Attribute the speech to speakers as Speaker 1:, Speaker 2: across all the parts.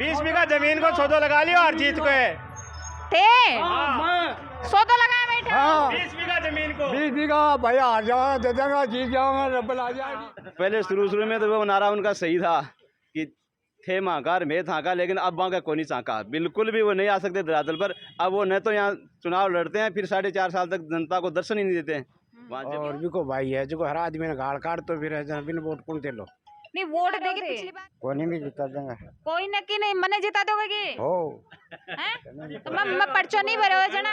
Speaker 1: 20 बीघा जमीन को सौदा लगा लिया और जीत गए
Speaker 2: थे सौदा लगाया बैठे हो?
Speaker 1: 20 बीघा जमीन को
Speaker 3: 20 बीघा भाई हार जाऊंगा दे देंगे जीत जाऊंगा रब्बल आ जाएगी।
Speaker 4: पहले शुरू में तो वो नारा उनका सही था कि थे महाकार में था का, लेकिन अब वहाँ का कोई नहीं चाका, बिल्कुल भी वो नहीं आ सकते धरातल पर। अब वो न तो यहाँ चुनाव लड़ते हैं, फिर 4.5 साल तक जनता को दर्शन ही नहीं देते हैं।
Speaker 3: और भी को भाई है जो हर आदमी ने गाड़ काट तो फिर बिन वोट कौन दे लो
Speaker 2: नहीं वोट देके पिछली बार
Speaker 3: कोई नहीं भी जिता देंगे
Speaker 2: कोई न की नहीं मने जिता दोगे की
Speaker 3: हो
Speaker 2: हैं तो मैं पर्चा नहीं भरे हो जना।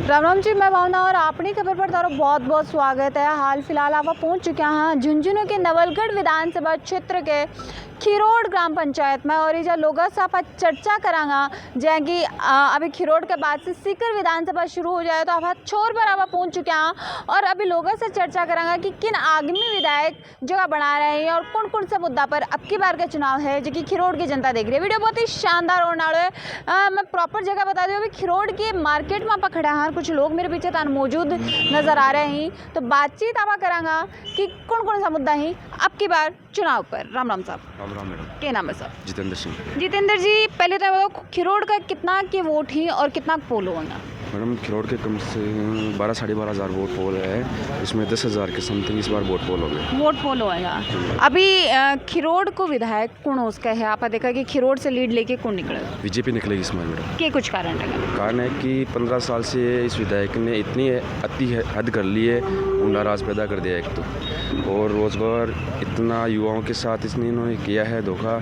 Speaker 2: राम राम जी, मैं भावना और अपनी खबर पर तारो बहुत बहुत स्वागत है। हाल फिलहाल आप पहुंच चुके हैं झुंझुनू के नवलगढ़ विधानसभा क्षेत्र के खिरोड़ ग्राम पंचायत में और ये लोग आप चर्चा करांगा जैकी अभी खिरोड़ के बाद से सीकर विधानसभा शुरू हो जाए तो आप छोर पर आप पहुंच चुके हैं और अभी लोगों से चर्चा करांगा कि किन आगामी विधायक जगह बना रहे हैं और कौन कौन से मुद्दा पर अब की बार का चुनाव है जो कि खिरोड़ की जनता देख रही है। वीडियो बहुत ही शानदार होने वाला है। मैं प्रॉपर जगह बता दूँ, अभी खिरोड़ के मार्केट में आप खड़ा है, कुछ लोग मेरे पीछे तान मौजूद नजर आ रहे हैं, तो बातचीत आप करांगा कि कौन कौन सा मुद्दा है अब की बार चुनाव पर। राम राम साहब।
Speaker 4: राम राम मैडम।
Speaker 2: क्या नाम है साहब?
Speaker 4: जितेंद्र सिंह।
Speaker 2: जितेंद्र जी, पहले तो बताओ खिरोड़ का कितना के वोट ही और कितना पोल होगा?
Speaker 5: मैडम खिरोड़ के कम से 12 साढ़े 12 हज़ार वोट पोल है, इसमें 10,000 के समथिंग इस बार वोट पोल हो गए।
Speaker 2: वोट पोल होगा। अभी खिरोड़ को विधायक कौन उसका है? आप देखा कि खिरोड़ से लीड लेके कौन निकले?
Speaker 5: बीजेपी निकलेगी इस बार मैडम।
Speaker 2: के कुछ कारण है?
Speaker 5: कारण है कि 15 साल से इस विधायक ने इतनी अति हद कर ली है, गुंडा राज पैदा कर दिया एक तो, और रोजगार इतना युवाओं के साथ इसने इन्होंने किया है धोखा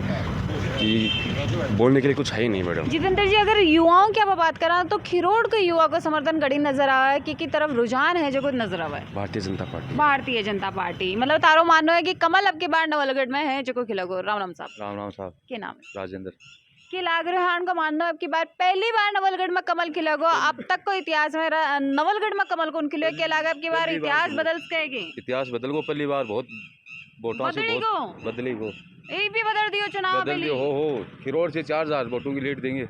Speaker 5: कि बोलने के लिए कुछ है ही नहीं मैडम।
Speaker 2: जितेंद्र जी, अगर युवाओं की आप बात करें तो खिरोड़ के युवा को समर्थन गड़ी नजर आ है कि तरफ रुझान है जो कुछ नजर आ है?
Speaker 5: भारतीय जनता पार्टी।
Speaker 2: भारतीय जनता पार्टी मतलब तारो मानो है कि कमल अब की बार नवलगढ़ में है जो को खिलागो। राम राम साहब।
Speaker 5: राम राम साहब।
Speaker 2: क्या नाम है?
Speaker 5: राजेंद्र।
Speaker 2: कि लाग रहा है उनका मानना अब की बार पहली बार नवलगढ़ में कमल खिलेगो। अब तक को इतिहास में नवलगढ़ में कमल कौन खिले? क्या लागा अब की बार इतिहास बदल सकेगी?
Speaker 5: इतिहास बदल को पहली बार बहुत वोटों से
Speaker 2: बदली
Speaker 5: बदली को
Speaker 2: यही भी बदल दियो चुनाव पहले
Speaker 5: हो खिरोड़ से 4,000 वोटों की लीड देंगे।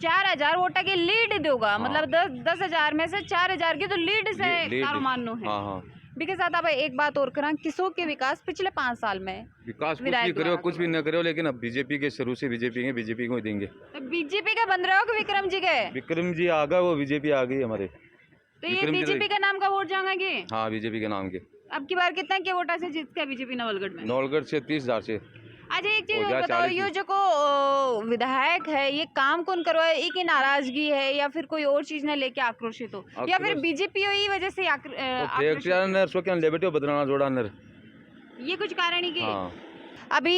Speaker 2: 4,000 वोटा की लीड दोगा? मतलब 10,000 में से 4,000 की तो लीड से तारो मानो है।
Speaker 5: हाँ।
Speaker 2: के साथ आप एक बात और करा, किसों के विकास पिछले 5 साल में
Speaker 5: विकास कुछ भी न करो, लेकिन अब बीजेपी के शुरू से बीजेपी को ही देंगे।
Speaker 2: तो बीजेपी का बन रहे हो कि विक्रम जी के?
Speaker 5: विक्रम जी आ गए, वो बीजेपी आ गई हमारे।
Speaker 2: तो ये बीजेपी का नाम का वोट जाएंगे?
Speaker 5: हाँ, बीजेपी के नाम के।
Speaker 2: अब की बार कितना के वोटा से जीत के बीजेपी नवलगढ़ में?
Speaker 5: नवलगढ़ से 30,000 से।
Speaker 2: अच्छा एक चीज और बताओ, ये जो को विधायक है ये काम कौन करवाए? एक ही नाराजगी है या फिर कोई और चीज ने लेके आक्रोशित हो या फिर बीजेपी ही वजह से ये कुछ कारण ही के? अभी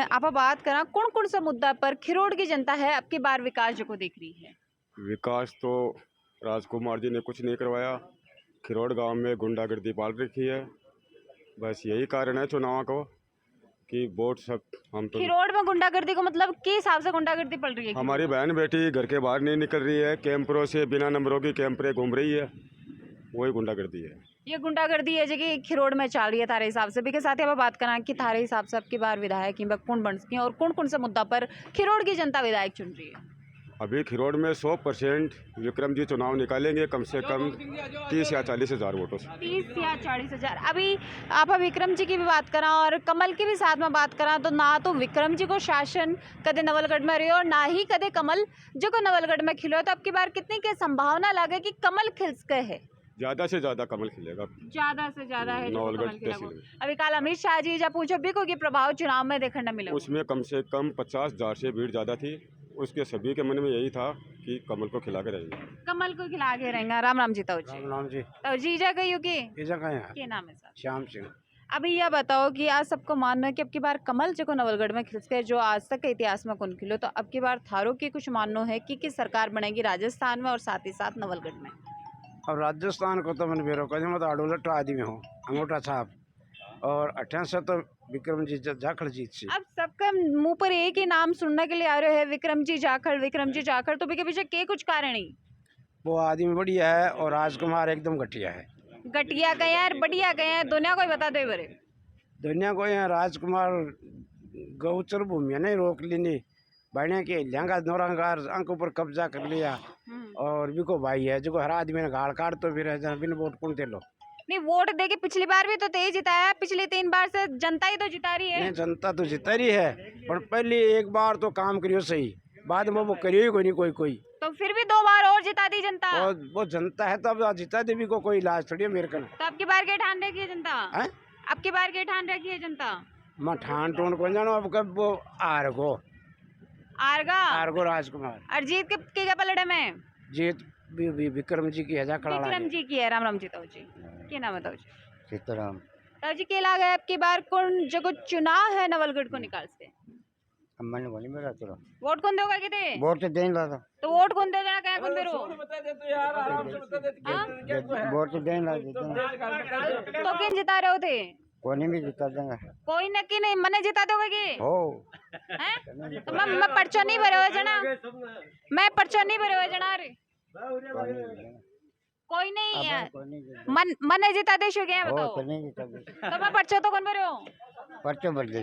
Speaker 2: आप बात करा कौन कौन सा मुद्दा पर खिरोड़ की जनता है अब की बार विकास जो को देख रही है?
Speaker 6: विकास तो राजकुमार जी ने कुछ नहीं करवाया, खिरोड़ गांव में गुंडागर्दी पाल रखी है, बस यही कारण है चुनाव को कि वोट सब हम तो।
Speaker 2: खिरोड़ में गुंडागर्दी को मतलब किस हिसाब से गुंडागर्दी पड़ रही है?
Speaker 6: हमारी बहन बेटी घर के बाहर नहीं निकल रही है, कैंपरों से बिना नंबरों की कैंपरें घूम रही है, वही गुंडागर्दी है।
Speaker 2: ये गुंडागर्दी है जो कि खिरोड़ में चल रही है तारे हिसाब से भी के साथ ही अब बात करा कि तारे हिसाब से अब की बार विधायक कौन बन सके और कौन कौन से मुद्दा पर खिरोड़ की जनता विधायक चुन रही है?
Speaker 6: अभी खिरोड़ में 100% विक्रम जी चुनाव निकालेंगे, कम से कम 30 या 40 हज़ार वोटों से।
Speaker 2: 30 या 40 हज़ार। अभी आप विक्रम जी की भी बात करा और कमल की भी साथ में बात करा तो ना तो विक्रम जी को शासन कदे नवलगढ़ में रहे और ना ही कदे कमल जो को नवलगढ़ में खिलो, तो अब की बार कितनी की संभावना लगे कि कमल खिल सके है?
Speaker 6: ज़्यादा से ज़्यादा कमल खिलेगा,
Speaker 2: ज़्यादा से ज़्यादा है
Speaker 6: नवलगढ़।
Speaker 2: अभी कल अमित शाह जी जब पूछो भी को प्रभाव चुनाव में देखने न मिला,
Speaker 6: उसमें कम से कम 50,000 से भीड़ ज़्यादा थी, उसके सभी के मन में यही था कि कमल को खिला के रहेंगे।
Speaker 2: कमल को खिला के रहेंगे। राम राम जी।
Speaker 3: राम जी।
Speaker 2: तो जीजा गई की क्या नाम है सर?
Speaker 3: श्याम सिंह।
Speaker 2: अभी यह बताओ कि आज सबको मानना है कि अब की बार कमल जो को नवलगढ़ में खिलके जो आज तक के इतिहास में कौन खिलो, तो अब की बार थारो की कुछ मानना है कि किस सरकार बनेगी राजस्थान में और साथ ही साथ नवलगढ़ में?
Speaker 3: अब राजस्थान को तो मैंने बेरो कहीं मत आडोलट आदमी हो अंगूठा छाप और 18 से तो विक्रम जी जाखड़ जीत से।
Speaker 2: अब सबका मुंह पर एक ही नाम सुनने के लिए आ रहे हैं, विक्रम जी जाखड़, तो के पीछे के कुछ कारण ही?
Speaker 3: वो आदमी बढ़िया है और राजकुमार एकदम घटिया है।
Speaker 2: घटिया गए यार, बढ़िया गए हैं, दुनिया को ही बता दो बरे।
Speaker 3: दुनिया को यहाँ राजकुमार गौचर भूमि नहीं रोक ली, बढ़िया के लहंगा नौरंगार अंक ऊपर कब्जा कर लिया और बिको भाई है जो हर आदमी ने गाड़ काट तो फिर बिन वोट कौन दे लो?
Speaker 2: नहीं वोट देके पिछली बार भी तो तेज जिताया, पिछली 3 बार से जनता ही तो जिता रही है।
Speaker 3: नहीं जनता तो जिता रही है पर पहले एक बार तो काम करियो सही, बाद में वो करियो ही कोई नहीं कोई।
Speaker 2: तो फिर भी 2 बार और जिता दी जनता।
Speaker 3: और वो जनता है तो अब जिता देवी को कोई इलाज थोड़ी है मेरे को।
Speaker 2: तो अब की बार के ठान रखी है जनता?
Speaker 3: हैं?
Speaker 2: अब की बार के ठान रखी है जनता?
Speaker 3: मैं ठान टोन को जानो, अब कब वो आरगो
Speaker 2: आरगा
Speaker 3: राजकुमार
Speaker 2: और जीत के पलड़े में
Speaker 3: जीत विक्रम जी की हजा खड़ा
Speaker 2: विक्रम जी की है। राम राम जी ताऊ जी के नाम है ताऊ जी?
Speaker 3: सीताराम।
Speaker 2: ताऊ जी के लागे अब की बार कौन जो चुनाव है नवलगढ़ को निकाल से?
Speaker 3: मैंने बोली मेरा चलो
Speaker 2: वोट कौन दोगा किते?
Speaker 3: वोट तो देने लगा,
Speaker 2: तो वोट कौन दे देना क्या कौन दे रो? हाँ?
Speaker 3: वोट तो देने लगा,
Speaker 2: तो किन जिता रहे हो थे?
Speaker 3: कोई भी जिता देंगे।
Speaker 2: कोई न की नहीं मने जिता दोगे की?
Speaker 3: हो
Speaker 2: हैं? तो मैं पर्चा नहीं भरे हुए जना, मैं पर्चा नहीं भरे हुए जना रे। कोई नहीं है मने जिता दे शो क्या बताओ? तो मैं पर्चा तो कौन भरे हो?
Speaker 3: पर्चा भर दे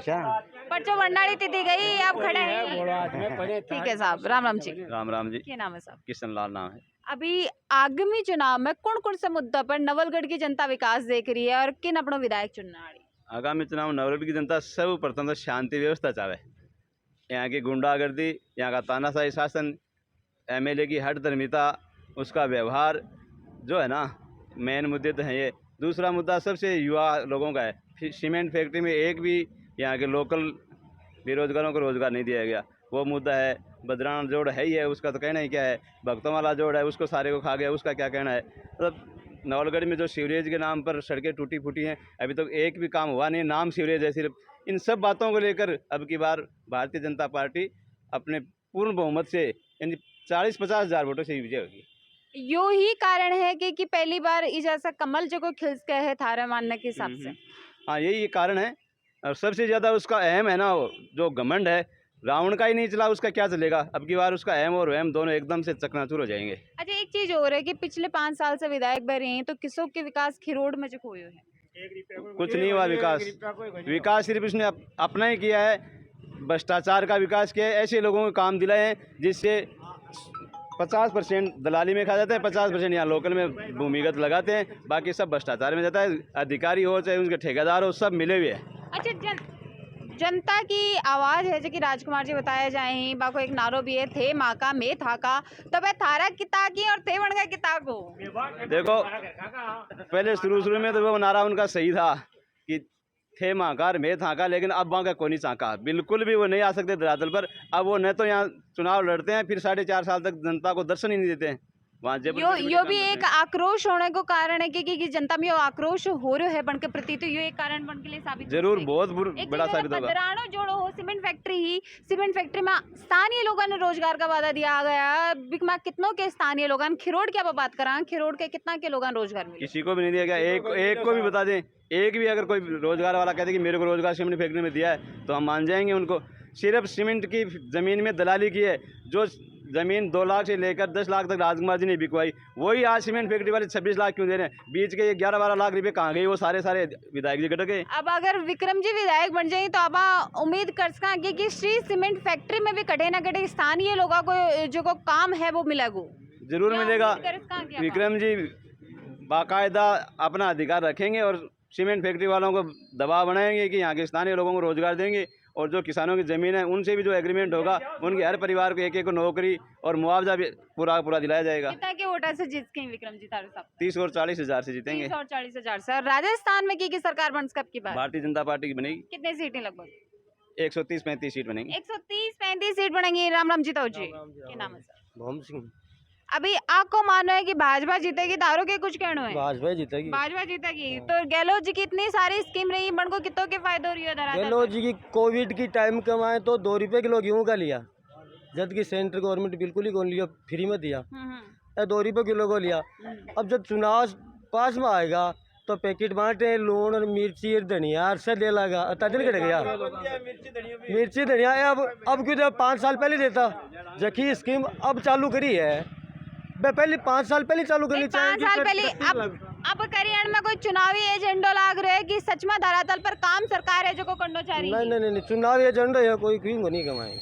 Speaker 2: पर्चा भरनाड़ी तिथि गई, अब खड़े हैं। ठीक है साहब, राम राम जी।
Speaker 4: राम राम जी।
Speaker 2: क्या नाम है साहब?
Speaker 4: किशन लाल नाम है।
Speaker 2: अभी आगामी चुनाव में कौन कौन से मुद्दा पर नवलगढ़ की जनता विकास देख रही है और किन अपनों विधायक चुनना रही?
Speaker 4: आगामी चुनाव नवलगढ़ की जनता सर्वप्रथम तो शांति व्यवस्था चाहे। यहाँ की गुंडागर्दी, यहाँ का तानाशाही शासन, एमएलए की हट धर्मिता, उसका व्यवहार जो है ना, मेन मुद्दे तो हैं ये। दूसरा मुद्दा सबसे युवा लोगों का है। सीमेंट फैक्ट्री में एक भी यहाँ के लोकल बेरोजगारों को रोजगार नहीं दिया गया, वो मुद्दा है। बदराना जोड़ है ही है, उसका तो कहना ही क्या है। भक्तों वाला जोड़ है, उसको सारे को खा गया, उसका क्या कहना है। मतलब नवलगढ़ में जो सीवरेज के नाम पर सड़कें टूटी फूटी हैं, अभी तक एक भी काम हुआ नहीं, नाम सीवरेज है सिर्फ। इन सब बातों को लेकर अब की बार भारतीय जनता पार्टी अपने पूर्ण बहुमत से यानी 40-50 हज़ार वोटों से विजय होगी।
Speaker 2: यो ही कारण है कि पहली बार इस जैसा कमल जो को खिल गए है थारे मानने के हिसाब से।
Speaker 4: हाँ, यही कारण है। और सबसे ज़्यादा उसका अहम है ना, वो जो घमंड है, रावण का ही नहीं चला, उसका क्या चलेगा। अब की बार उसका अहम और वहम दोनों एकदम से चकनाचूर हो जाएंगे।
Speaker 2: अच्छा, एक चीज और है कि पिछले 5 साल से विधायक बन रहे हैं, तो किसों के विकास खिरोड़ में जो खोयो है?
Speaker 4: कुछ नहीं हुआ विकास सिर्फ उसने अपना ही किया है। भ्रष्टाचार का विकास किया है, ऐसे लोगों को काम दिलाए हैं जिससे 50% दलाली में खा जाता है, 50% यहाँ लोकल में भूमिगत लगाते हैं, बाकी सब भ्रष्टाचार में जाता है। अधिकारी हो चाहे उनके ठेकेदार हो, सब मिले हुए हैं।
Speaker 2: अच्छा, जनता की आवाज है जो कि राजकुमार जी बताया जाए, बाको एक नारो भी है, थे माँ का मैं था का, तो वह थारा किता की और थे बन गया किता को।
Speaker 4: देखो, पहले शुरू में तो वो नारा उनका सही था कि थे माँ का मैं था का, लेकिन अब वहाँ का कोई नहीं चाका, बिल्कुल भी वो नहीं आ सकते धरातल पर। अब वो न तो यहाँ चुनाव लड़ते हैं, फिर 4.5 साल तक जनता को दर्शन ही नहीं देते हैं। वहाँ
Speaker 2: यो भी एक आक्रोश होने को कारण है कि जनता में आक्रोश हो रहा है बन के प्रति, तो ये एक कारण बन के लिए साबित
Speaker 4: जरूर बहुत बड़ा साबित होगा।
Speaker 2: बदरानो जोड़ो हो सीमेंट फैक्ट्री में स्थानीय लोगों ने रोजगार का वादा दिया गया, बिकमा कितनों के स्थानीय लोगों, खिरोड़ क्या बात करा, खिरोड़ के कितना के लोगों रोजगार मिले?
Speaker 4: किसी को भी नहीं दिया गया। एक को भी बता दें, एक भी अगर कोई रोजगार वाला कहते कि मेरे को रोजगार सीमेंट फैक्ट्री में दिया है, तो हम मान जाएंगे उनको। सिर्फ सीमेंट की जमीन में दलाली की है। जो जमीन 2 लाख से लेकर 10 लाख तक राजकुमार जी ने बिकवाई, वही आज सीमेंट फैक्ट्री वाले 26 लाख क्यों दे रहे हैं? बीच के 11-12 लाख रुपए कहाँ गए? वो सारे विधायक जी कट गए।
Speaker 2: अब अगर विक्रम जी विधायक बन जाए तो अब उम्मीद कर सकें कि श्री सीमेंट फैक्ट्री में भी कटे ना कटे स्थानीय लोगों को जो को काम है वो मिलेगा,
Speaker 4: जरूर मिलेगा। विक्रम जी बाकायदा अपना अधिकार रखेंगे और सीमेंट फैक्ट्री वालों को दबाव बनाएंगे कि यहाँ के स्थानीय लोगों को रोजगार देंगे, और जो किसानों की ज़मीन है उनसे भी जो एग्रीमेंट होगा, उनके हर परिवार को एक नौकरी और मुआवजा भी पूरा दिलाया जाएगा।
Speaker 2: कितना के वोटर से जीत के विक्रम जी तारू साहब?
Speaker 4: 30 और 40 हज़ार से जीतेंगे।
Speaker 2: 30 और 40 हज़ार से। राजस्थान में की सरकार बन सकती की बात?
Speaker 4: भारतीय जनता पार्टी की बनेगी।
Speaker 2: कितनी सीटें? लगभग
Speaker 4: 130-35 सीट बनेंगी।
Speaker 2: 130-35 सीट बनेंगी। राम राम जी ताऊ जी, क्या नाम है सर?
Speaker 3: भोम सिंह।
Speaker 2: अभी आपको मानो है कि भाजपा जीतेगी, तारों के कुछ कहना है?
Speaker 3: भाजपा जीतेगी।
Speaker 2: भाजपा जीतेगी। तो गहलोत जी की इतनी सारी स्कीम रही, बन को कितों के फायदे हो रही है?
Speaker 7: गहलोत जी की कोविड की टाइम कमाए तो 2 रुपए किलो गेहूँ का लिया, जबकि सेंट्रल गवर्नमेंट बिल्कुल ही कौन लिया, फ्री में दिया, 2 रुपए किलो को लिया। अब जब चुनाव पास में आएगा तो पैकेट बांटे, लून और मिर्ची और धनिया से ले लगा, तजन कट गया मिर्ची धनिया। अब क्यों 5 साल पहले देता, जबकि स्कीम अब चालू करी है, पहले 5 साल पहले चालू करनी चाहिए।
Speaker 2: 5 साल पहले। अब करियर में कोई चुनावी एजेंडा लाग रहा है कि सच में धरातल पर काम सरकार है जो को करना चाह रही है?
Speaker 7: नहीं, चुनावी एजेंडा है, कोई क्यों नहीं कमाए।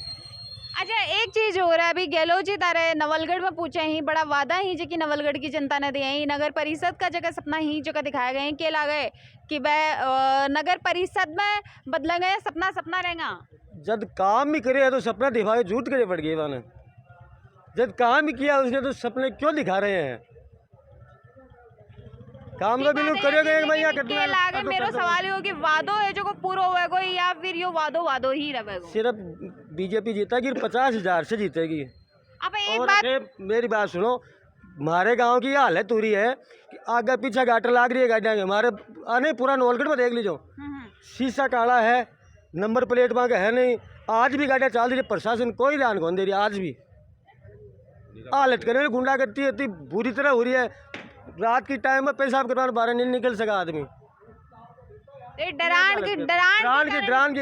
Speaker 2: अच्छा, एक चीज हो रहा है, अभी गहलोत जी तारे नवलगढ़ में पूछे ही, बड़ा वादा ही जो कि नवलगढ़ की जनता ने दिया ही, नगर परिषद का जगह सपना ही जगह दिखाया गए के ला गए कि वह नगर परिषद में बदला गया सपना रहेगा।
Speaker 7: जब काम ही करे तो सपना दिखाए झूठ करे पड़ गए वाने। जब काम ही किया उसने तो सपने क्यों दिखा रहे हैं? काम तो बिल्कुल करेगा एक महीना
Speaker 2: के लागे मेरो सवाल हो कि वादो है जो को पूरा होए कोई या फिर यो वादो ही रहेगा।
Speaker 7: सिर्फ बीजेपी जीतेगी 50,000 से जीतेगी।
Speaker 2: अब एक
Speaker 7: और
Speaker 2: बात
Speaker 7: मेरी बात सुनो, हमारे गांव की हालत हो रही है कि आगे पीछे गाटर लाग रही है गाड़ियाँ के। हमारे आने पूरा नवलगढ़ में देख लीजिए, शीशा काला है, नंबर प्लेट वहाँ का है नहीं। आज भी गाड़ियाँ चल रही है, प्रशासन कोई ध्यान कौन दे रही है। आज भी हालत करने में गुंडागर्दी इतनी बुरी तरह हो रही है। रात की टाइम में पेशाब करवाने बाहर नहीं निकल सका आदमी।
Speaker 2: डरान के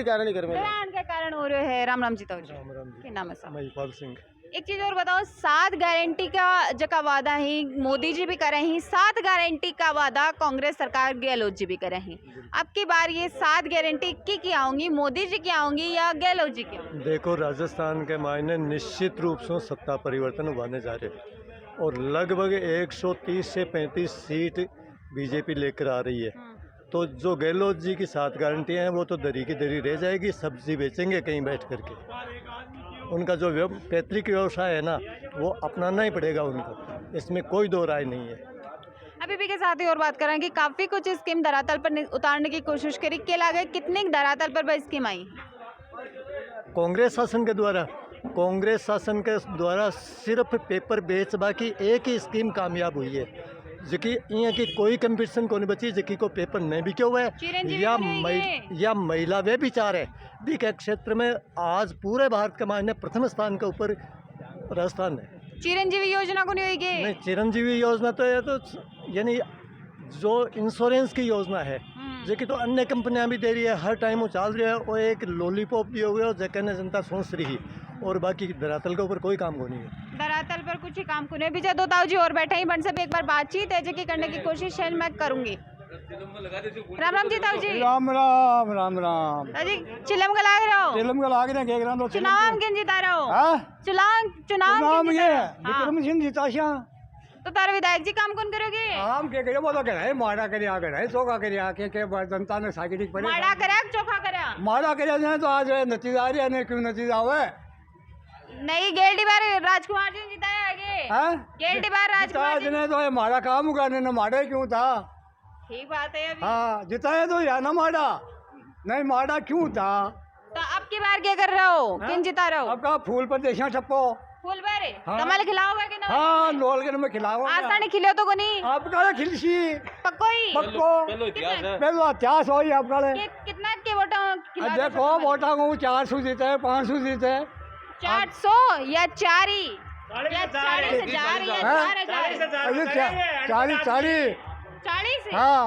Speaker 7: कारण ही कर
Speaker 2: डरान के कारण हो रहे हैं। राम राम जी तो के नाम है साहब।
Speaker 7: महिपाल सिंह।
Speaker 2: एक चीज और बताओ, 7 गारंटी का जका वादा ही मोदी जी भी करे ही, 7 गारंटी का वादा कांग्रेस सरकार गहलोत जी भी करे ही। अब की बार ये 7 गारंटी की आऊंगी, मोदी जी की आऊंगी या गहलोत जी की?
Speaker 8: देखो, राजस्थान के मायने निश्चित रूप से सत्ता परिवर्तन होने जा रहे हैं और लगभग 130 से 35 सीट बीजेपी लेकर आ रही है। तो जो गहलोत जी की 7 गारंटियाँ हैं वो तो दरी की दरी रह जाएगी। सब्जी बेचेंगे कहीं बैठ करके। उनका जो पैतृक व्यवसाय है ना वो अपनाना ही पड़ेगा उनको, इसमें कोई दो राय नहीं है।
Speaker 2: अभी भी के साथ ही और बात करें कि काफ़ी कुछ स्कीम धरातल पर उतारने की कोशिश करी, के लागे कितनी धरातल पर वह स्कीम आई?
Speaker 8: कांग्रेस शासन के द्वारा सिर्फ पेपर बेच बाकी एक ही स्कीम कामयाब हुई है जिकी यहाँ की कोई कंपटीशन को नहीं बची, जिकी को पेपर नहीं भी क्यों है या महिला वे विचार है भी के क्षेत्र में आज पूरे भारत के मायने प्रथम स्थान के ऊपर राजस्थान है।
Speaker 2: चिरंजीवी योजना को नहीं होगी?
Speaker 8: नहीं, चिरंजीवी योजना तो ये तो यानी जो इंश्योरेंस की योजना है जो कि तो अन्य कंपनियां भी दे रही है, हर टाइम वो चल रही है। और एक लॉलीपॉप भी हो गया जो कहने जनता सोच रही है और बाकी धरातल के ऊपर कोई काम को नहीं है।
Speaker 2: धरातल पर कुछ ही काम को नहीं। विजय दोताव जी और बैठे ही बन से एक बार बातचीत है जो कि करने की कोशिश है मैं करूंगी। राम राम जी ताऊ जी।
Speaker 3: राम राम राम राम
Speaker 2: जी चिलम का लाग रहे हो?
Speaker 3: फिल्म का लाग रहे हैं
Speaker 2: चुनाव किन जिता रहे हो? चुनाव
Speaker 3: ये विक्रम सिंह जीताशा
Speaker 2: तो तारे विधायक जी काम कौन करोगे?
Speaker 3: हम के करे बोलो करे माड़ा करे आ करे चौका करे आके के जनता ने सागिरी पड़े
Speaker 2: माड़ा करे चोखा करे?
Speaker 3: माड़ा करे जाए तो आज नतीजा आ रही है, क्यों नतीजा हुआ
Speaker 2: नहीं? गेल्डी बार राजकुमार जी जिताए आगे। गेल्डी बार राजकुमार जी
Speaker 3: ने तो ये माड़ा काम करने न माड़ा क्यों था?
Speaker 2: ठीक बात है। अभी
Speaker 3: हाँ जिताए तो या ना माड़ा नहीं, माड़ा क्यों था?
Speaker 2: तो अब की बार क्या कर रहे हो? किन जिता रहे हो?
Speaker 3: अब का फूल पर देशा छप्पो
Speaker 2: फूल बारे कमल खिलाओगे कि ना?
Speaker 3: हाँ लोल के में खिलाओ।
Speaker 2: आस्था ने खिले तो को नहीं?
Speaker 3: आपका खिलसी
Speaker 2: पक्को ही
Speaker 3: पक्को पहलो इतिहास हो आपका
Speaker 2: कितना के वोटा?
Speaker 3: देखो वोटा को 400 जीते हैं, 500 जीते हैं।
Speaker 2: 400 या 4 या 40,000 या 4,000? 40
Speaker 3: हाँ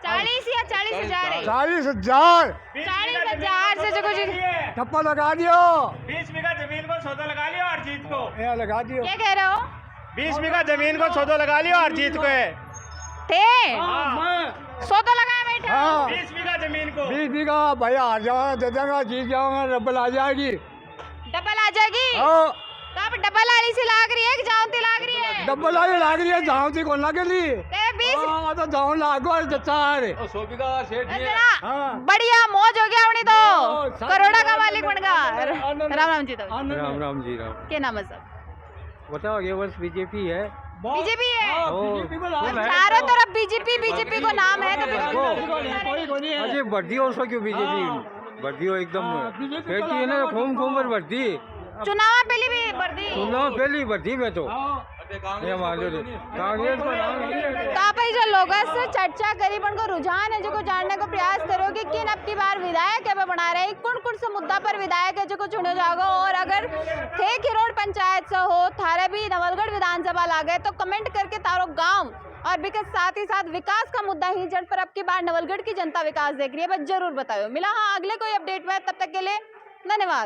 Speaker 2: 40 या 40,000 है?
Speaker 3: 40,000
Speaker 2: 40,000 से कुछ
Speaker 3: ठप्पा लगा दियो।
Speaker 1: 20 बीघा जमीन को सौदा लगा लियो और जीत को।
Speaker 3: ये लगा दियो।
Speaker 2: क्या कह रहे हो?
Speaker 1: 20 बीघा जमीन को सौदा लगा लियो और जीत को है।
Speaker 2: सौदा लगाया बैठे?
Speaker 3: हाँ
Speaker 1: 20 बीघा जमीन को।
Speaker 3: 20 बीघा भाई हार जाऊंगा, दे देगा, जीत जाऊंगा, डबल आ जाएगी।
Speaker 2: डबल आ जाएगी? तो अब डबल आली से लाग रही है कि जाऊंती लाग रही है?
Speaker 3: डबल आली लाग रही है, जाऊंती को ना के लिए
Speaker 2: 20
Speaker 3: तो जाऊं लागो जच्चा है।
Speaker 2: बढ़िया मौज हो गया अपनी तो, करोड़ा का मालिक बन गया। राम राम जी तो
Speaker 7: राम राम जी राम।
Speaker 2: क्या नाम है सर?
Speaker 7: बताओ ये वर्ष बीजेपी है।
Speaker 2: बीजेपी है चारों तरफ बीजेपी को नाम है तो
Speaker 7: अजय बढ़ती और क्यों बीजेपी बढ़ती हो एकदम कहती है ना, घूम घूम कर बढ़ती।
Speaker 2: चुनाव पहले भी बढ़ती?
Speaker 7: चुनाव पहली बढ़ती में तो कांग्रेस को
Speaker 2: तो आप जो लोगों से चर्चा करी उनको रुझान है जो को जानने का प्रयास करो कि किन अब की बार विधायक है बना रहे, कौन कौन से मुद्दा पर विधायक है जो को चुने जाओगे। और अगर थे खिरोड़ पंचायत से हो थारे भी नवलगढ़ विधानसभा लागे तो कमेंट करके तारो गांव और भी के साथ ही साथ विकास का मुद्दा ही जन पर अब की बार नवलगढ़ की जनता विकास देख रही है, बस जरूर बताओ। मिला हाँ अगले कोई अपडेट में, तब तक के लिए धन्यवाद।